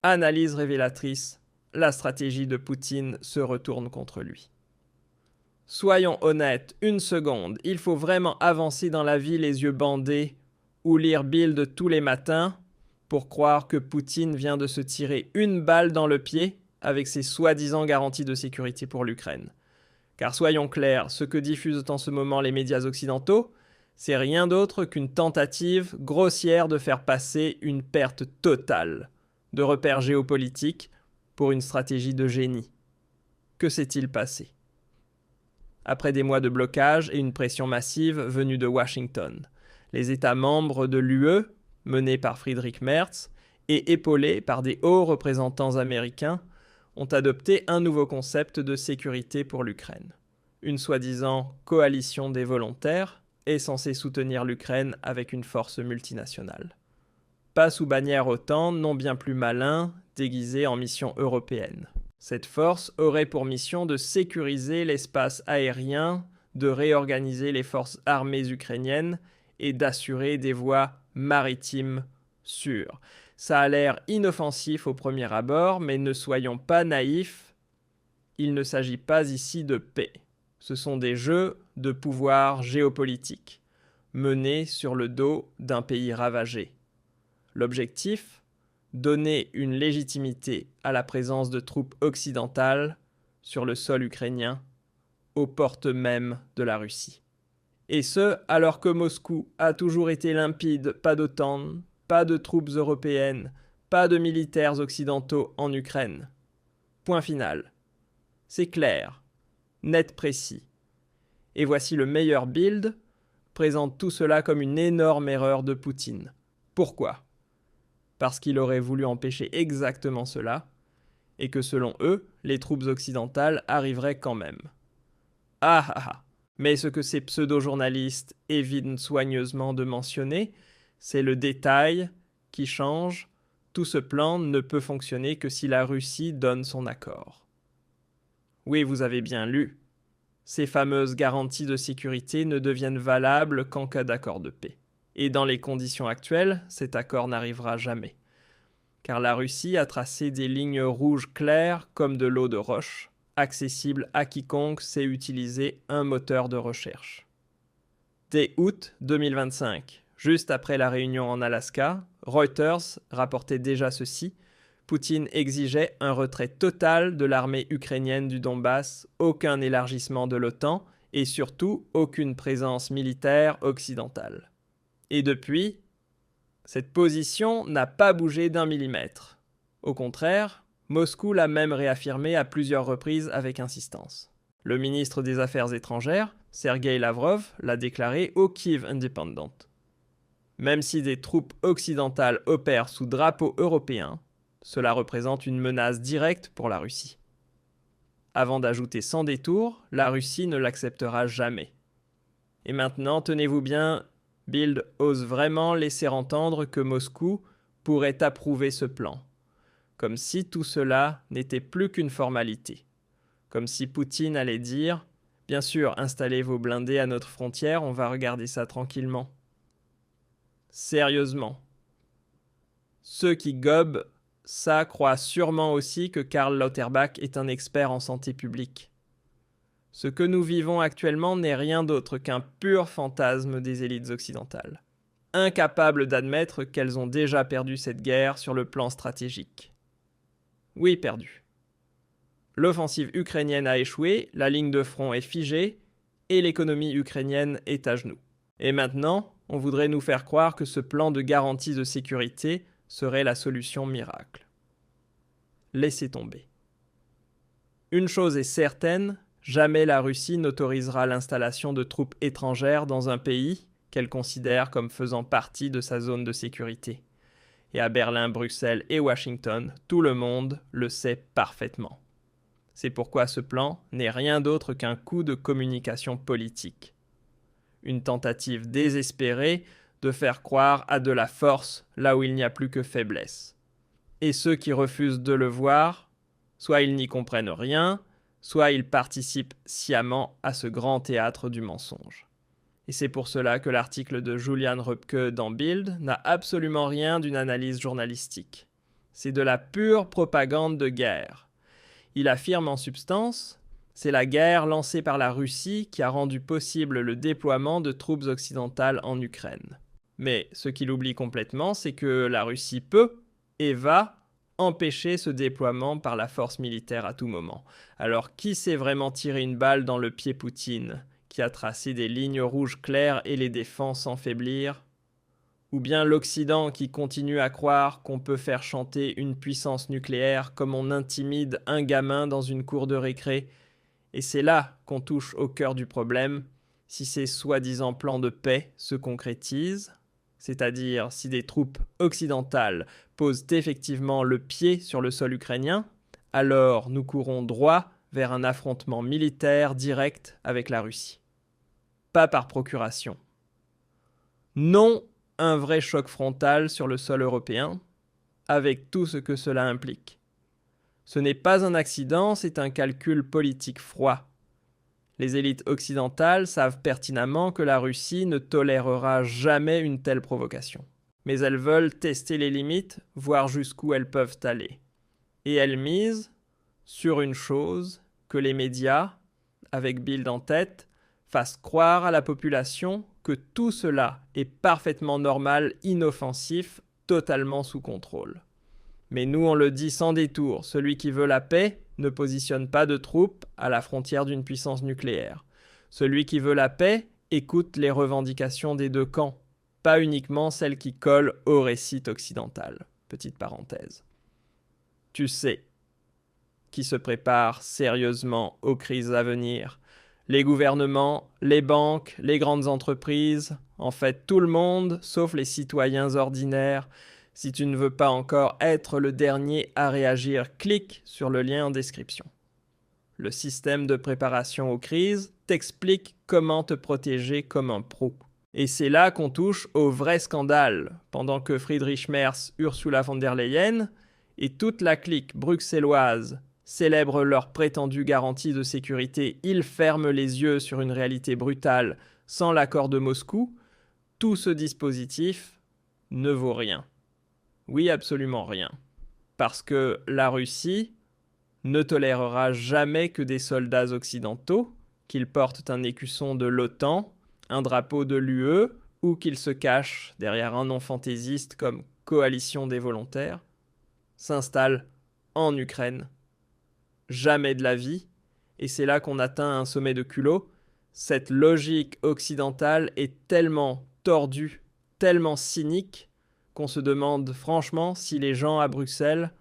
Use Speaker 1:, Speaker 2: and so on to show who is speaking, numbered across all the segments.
Speaker 1: Analyse révélatrice, la stratégie de Poutine se retourne contre lui. Soyons honnêtes, une seconde, il faut vraiment avancer dans la vie les yeux bandés ou lire Bild tous les matins pour croire que Poutine vient de se tirer une balle dans le pied avec ses soi-disant garanties de sécurité pour l'Ukraine. Car soyons clairs, ce que diffusent en ce moment les médias occidentaux, c'est rien d'autre qu'une tentative grossière de faire passer une perte totale de repères géopolitiques pour une stratégie de génie. Que s'est-il passé ? Après des mois de blocage et une pression massive venue de Washington, les États membres de l'UE, menés par Friedrich Merz et épaulés par des hauts représentants américains, ont adopté un nouveau concept de sécurité pour l'Ukraine. Une soi-disant coalition des volontaires est censée soutenir l'Ukraine avec une force multinationale. Pas sous bannière OTAN, non bien plus malin, déguisé en mission européenne. Cette force aurait pour mission de sécuriser l'espace aérien, de réorganiser les forces armées ukrainiennes et d'assurer des voies maritimes sûres. Ça a l'air inoffensif au premier abord, mais ne soyons pas naïfs, il ne s'agit pas ici de paix. Ce sont des jeux de pouvoir géopolitique, menés sur le dos d'un pays ravagé. L'objectif ? Donner une légitimité à la présence de troupes occidentales sur le sol ukrainien, aux portes même de la Russie. Et ce, alors que Moscou a toujours été limpide, pas d'OTAN, pas de troupes européennes, pas de militaires occidentaux en Ukraine. Point final. C'est clair, net précis. Et voici le meilleur Bild, présente tout cela comme une énorme erreur de Poutine. Pourquoi ? Parce qu'il aurait voulu empêcher exactement cela, et que selon eux, les troupes occidentales arriveraient quand même. Ah ah ah. Mais ce que ces pseudo-journalistes évitent soigneusement de mentionner, c'est le détail qui change. Tout ce plan ne peut fonctionner que si la Russie donne son accord. Oui, vous avez bien lu. Ces fameuses garanties de sécurité ne deviennent valables qu'en cas d'accord de paix. Et dans les conditions actuelles, cet accord n'arrivera jamais. Car la Russie a tracé des lignes rouges claires comme de l'eau de roche, accessibles à quiconque sait utiliser un moteur de recherche. Dès août 2025, juste après la réunion en Alaska, Reuters rapportait déjà ceci: Poutine exigeait un retrait total de l'armée ukrainienne du Donbass, aucun élargissement de l'OTAN et surtout aucune présence militaire occidentale. Et depuis, cette position n'a pas bougé d'un millimètre. Au contraire, Moscou l'a même réaffirmé à plusieurs reprises avec insistance. Le ministre des Affaires étrangères, Sergei Lavrov, l'a déclaré au Kyiv Independent. Même si des troupes occidentales opèrent sous drapeau européen, cela représente une menace directe pour la Russie. Avant d'ajouter sans détour, la Russie ne l'acceptera jamais. Et maintenant, tenez-vous bien, Bild ose vraiment laisser entendre que Moscou pourrait approuver ce plan. Comme si tout cela n'était plus qu'une formalité. Comme si Poutine allait dire « Bien sûr, installez vos blindés à notre frontière, on va regarder ça tranquillement. » Sérieusement. Ceux qui gobent ça croient sûrement aussi que Karl Lauterbach est un expert en santé publique. Ce que nous vivons actuellement n'est rien d'autre qu'un pur fantasme des élites occidentales, incapables d'admettre qu'elles ont déjà perdu cette guerre sur le plan stratégique. Oui, perdu. L'offensive ukrainienne a échoué, la ligne de front est figée, et l'économie ukrainienne est à genoux. Et maintenant, on voudrait nous faire croire que ce plan de garantie de sécurité serait la solution miracle. Laissez tomber. Une chose est certaine, jamais la Russie n'autorisera l'installation de troupes étrangères dans un pays qu'elle considère comme faisant partie de sa zone de sécurité. Et à Berlin, Bruxelles et Washington, tout le monde le sait parfaitement. C'est pourquoi ce plan n'est rien d'autre qu'un coup de communication politique. Une tentative désespérée de faire croire à de la force là où il n'y a plus que faiblesse. Et ceux qui refusent de le voir, soit ils n'y comprennent rien, soit ils participent sciemment à ce grand théâtre du mensonge. Et c'est pour cela que l'article de Julian Röpke dans Bild n'a absolument rien d'une analyse journalistique. C'est de la pure propagande de guerre. Il affirme en substance, c'est la guerre lancée par la Russie qui a rendu possible le déploiement de troupes occidentales en Ukraine. Mais ce qu'il oublie complètement, c'est que la Russie peut et va empêcher ce déploiement par la force militaire à tout moment. Alors qui sait vraiment tirer une balle dans le pied Poutine, qui a tracé des lignes rouges claires et les défend sans faiblir ? Ou bien l'Occident qui continue à croire qu'on peut faire chanter une puissance nucléaire comme on intimide un gamin dans une cour de récré. Et c'est là qu'on touche au cœur du problème, si ces soi-disant plans de paix se concrétisent, c'est-à-dire si des troupes occidentales posent effectivement le pied sur le sol ukrainien, alors nous courons droit vers un affrontement militaire direct avec la Russie. Pas par procuration. Non, un vrai choc frontal sur le sol européen, avec tout ce que cela implique. Ce n'est pas un accident, c'est un calcul politique froid. Les élites occidentales savent pertinemment que la Russie ne tolérera jamais une telle provocation. Mais elles veulent tester les limites, voir jusqu'où elles peuvent aller. Et elles misent sur une chose, que les médias, avec Bild en tête, fassent croire à la population que tout cela est parfaitement normal, inoffensif, totalement sous contrôle. Mais nous, on le dit sans détour, celui qui veut la paix ne positionne pas de troupes à la frontière d'une puissance nucléaire. Celui qui veut la paix écoute les revendications des deux camps, pas uniquement celles qui collent au récit occidental. Petite parenthèse. Tu sais qui se prépare sérieusement aux crises à venir. Les gouvernements, les banques, les grandes entreprises, en fait tout le monde, sauf les citoyens ordinaires. Si tu ne veux pas encore être le dernier à réagir, clique sur le lien en description. Le système de préparation aux crises t'explique comment te protéger comme un pro. Et c'est là qu'on touche au vrai scandale. Pendant que Friedrich Merz, Ursula von der Leyen et toute la clique bruxelloise célèbrent leurs prétendues garanties de sécurité, ils ferment les yeux sur une réalité brutale sans l'accord de Moscou, tout ce dispositif ne vaut rien. Oui, absolument rien. Parce que la Russie ne tolérera jamais que des soldats occidentaux, qu'ils portent un écusson de l'OTAN, un drapeau de l'UE, ou qu'ils se cachent derrière un nom fantaisiste comme Coalition des volontaires, s'installent en Ukraine. Jamais de la vie, et c'est là qu'on atteint un sommet de culot. Cette logique occidentale est tellement tordue, tellement cynique, qu'on se demande franchement si les gens à Bruxelles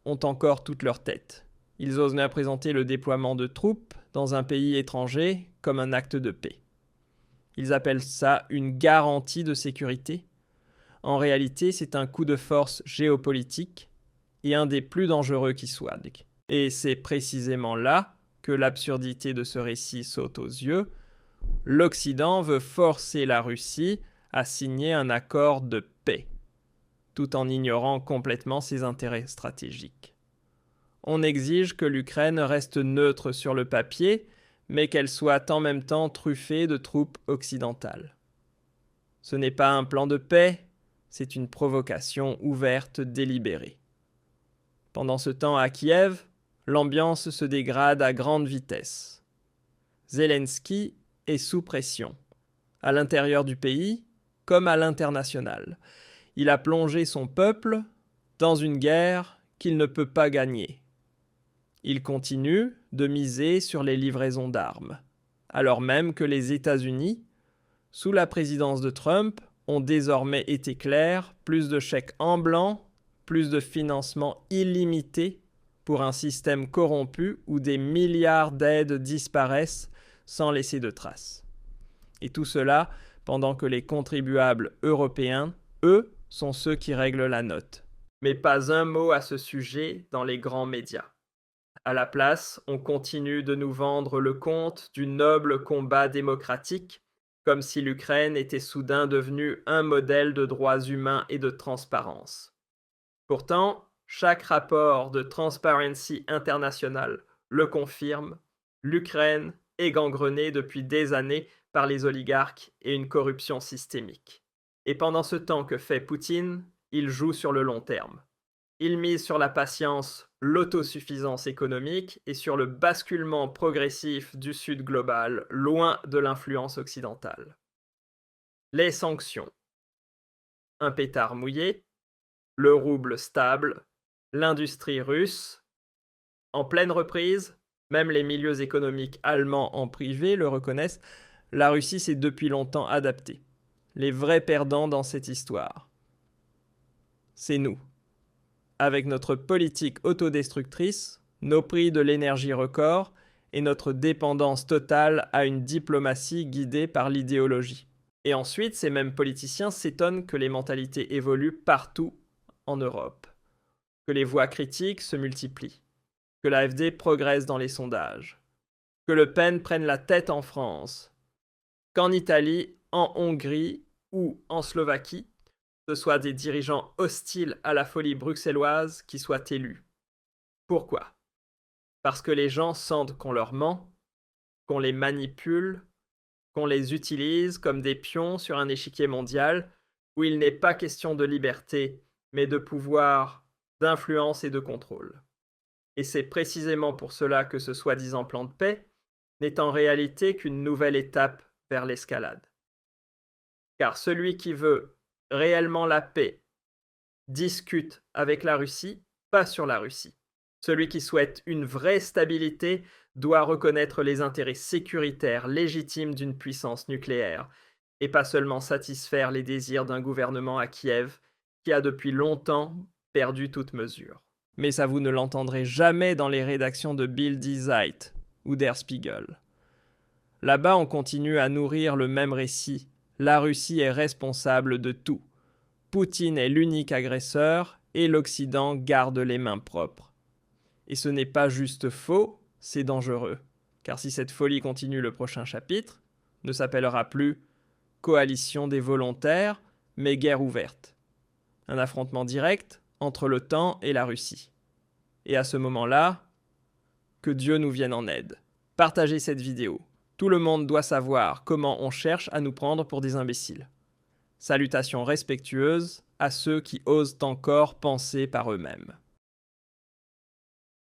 Speaker 1: ont encore toute leur tête. Ils osent bien présenter le déploiement de troupes dans un pays étranger comme un acte de paix. Ils appellent ça une garantie de sécurité. En réalité, c'est un coup de force géopolitique et un des plus dangereux qui soit. Et c'est précisément là que l'absurdité de ce récit saute aux yeux. L'Occident veut forcer la Russie à signer un accord de paix, tout en ignorant complètement ses intérêts stratégiques. On exige que l'Ukraine reste neutre sur le papier, mais qu'elle soit en même temps truffée de troupes occidentales. Ce n'est pas un plan de paix, c'est une provocation ouverte délibérée. Pendant ce temps, à Kiev, l'ambiance se dégrade à grande vitesse. Zelensky est sous pression, à l'intérieur du pays comme à l'international. Il a plongé son peuple dans une guerre qu'il ne peut pas gagner. Il continue de miser sur les livraisons d'armes, alors même que les États-Unis, sous la présidence de Trump, ont désormais été clairs, plus de chèques en blanc, plus de financement illimité pour un système corrompu où des milliards d'aides disparaissent sans laisser de traces. Et tout cela pendant que les contribuables européens, eux, sont ceux qui règlent la note. Mais pas un mot à ce sujet dans les grands médias. À la place, on continue de nous vendre le conte du noble combat démocratique, comme si l'Ukraine était soudain devenue un modèle de droits humains et de transparence. Pourtant, chaque rapport de Transparency International le confirme, l'Ukraine est gangrenée depuis des années par les oligarques et une corruption systémique. Et pendant ce temps que fait Poutine, il joue sur le long terme. Il mise sur la patience, l'autosuffisance économique et sur le basculement progressif du Sud global, loin de l'influence occidentale. Les sanctions. Un pétard mouillé, le rouble stable, l'industrie russe. En pleine reprise, même les milieux économiques allemands en privé le reconnaissent, la Russie s'est depuis longtemps adaptée. Les vrais perdants dans cette histoire, c'est nous. Avec notre politique autodestructrice, nos prix de l'énergie records et notre dépendance totale à une diplomatie guidée par l'idéologie. Et ensuite, ces mêmes politiciens s'étonnent que les mentalités évoluent partout en Europe, que les voix critiques se multiplient, que l'AfD progresse dans les sondages, que Le Pen prenne la tête en France, qu'en Italie, en Hongrie ou en Slovaquie, ce soient des dirigeants hostiles à la folie bruxelloise qui soient élus. Pourquoi ? Parce que les gens sentent qu'on leur ment, qu'on les manipule, qu'on les utilise comme des pions sur un échiquier mondial où il n'est pas question de liberté, mais de pouvoir, d'influence et de contrôle. Et c'est précisément pour cela que ce soi-disant plan de paix n'est en réalité qu'une nouvelle étape vers l'escalade. Car celui qui veut réellement la paix discute avec la Russie, pas sur la Russie. Celui qui souhaite une vraie stabilité doit reconnaître les intérêts sécuritaires légitimes d'une puissance nucléaire, et pas seulement satisfaire les désirs d'un gouvernement à Kiev qui a depuis longtemps perdu toute mesure. Mais ça vous ne l'entendrez jamais dans les rédactions de Bild Die Zeit ou Der Spiegel. Là-bas, on continue à nourrir le même récit. La Russie est responsable de tout. Poutine est l'unique agresseur et l'Occident garde les mains propres. Et ce n'est pas juste faux, c'est dangereux. Car si cette folie continue, le prochain chapitre ne s'appellera plus Coalition des volontaires, mais guerre ouverte. Un affrontement direct entre l'OTAN et la Russie. Et à ce moment-là, que Dieu nous vienne en aide. Partagez cette vidéo. Tout le monde doit savoir comment on cherche à nous prendre pour des imbéciles. Salutations respectueuses à ceux qui osent encore penser par eux-mêmes.